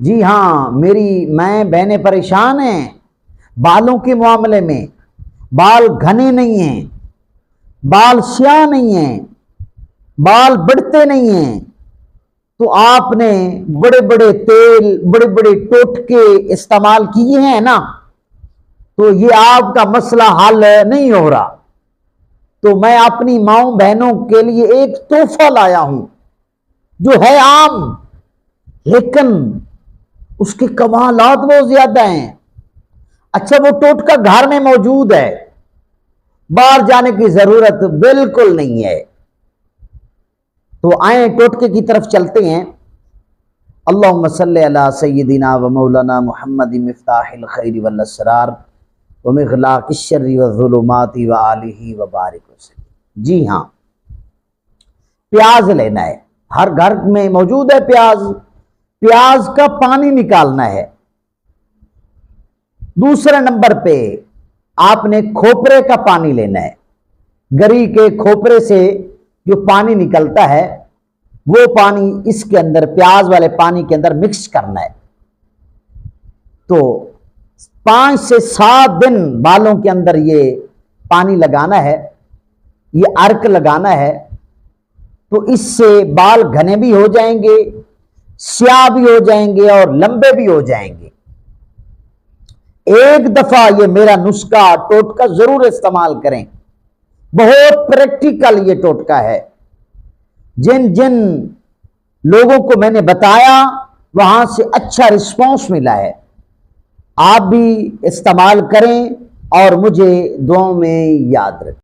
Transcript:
جی ہاں، میری مائیں بہنیں پریشان ہیں بالوں کے معاملے میں۔ بال گھنے نہیں ہیں، بال سیاہ نہیں ہیں، بال بڑھتے نہیں ہیں، تو آپ نے بڑے بڑے تیل، بڑے بڑے ٹوٹکے استعمال کیے ہیں نا، تو یہ آپ کا مسئلہ حل نہیں ہو رہا۔ تو میں اپنی ماؤں بہنوں کے لیے ایک تحفہ لایا ہوں جو ہے عام، لیکن اس کے کمالات بہت زیادہ ہیں۔ اچھا، وہ ٹوٹکا گھر میں موجود ہے، باہر جانے کی ضرورت بالکل نہیں ہے۔ تو آئیں ٹوٹکے کی طرف چلتے ہیں۔ اللہم صلی علی سیدنا و مولانا محمد مفتاح الخیر والاسرار ومغلاق الشر والظلمات وآلہ وبارک وسلم۔ جی ہاں، پیاز لینا ہے، ہر گھر میں موجود ہے پیاز۔ پیاز کا پانی نکالنا ہے۔ دوسرے نمبر پہ آپ نے کھوپرے کا پانی لینا ہے۔ گری کے کھوپرے سے جو پانی نکلتا ہے وہ پانی اس کے اندر، پیاز والے پانی کے اندر مکس کرنا ہے۔ تو 5 سے 7 دن بالوں کے اندر یہ پانی لگانا ہے، یہ عرق لگانا ہے، تو اس سے بال گھنے بھی ہو جائیں گے، سیاہ بھی ہو جائیں گے اور لمبے بھی ہو جائیں گے۔ ایک دفعہ یہ میرا نسخہ ٹوٹکا ضرور استعمال کریں، بہت پریکٹیکل یہ ٹوٹکا ہے۔ جن جن لوگوں کو میں نے بتایا وہاں سے اچھا رسپانس ملا ہے۔ آپ بھی استعمال کریں اور مجھے دعاؤں میں یاد رکھیں۔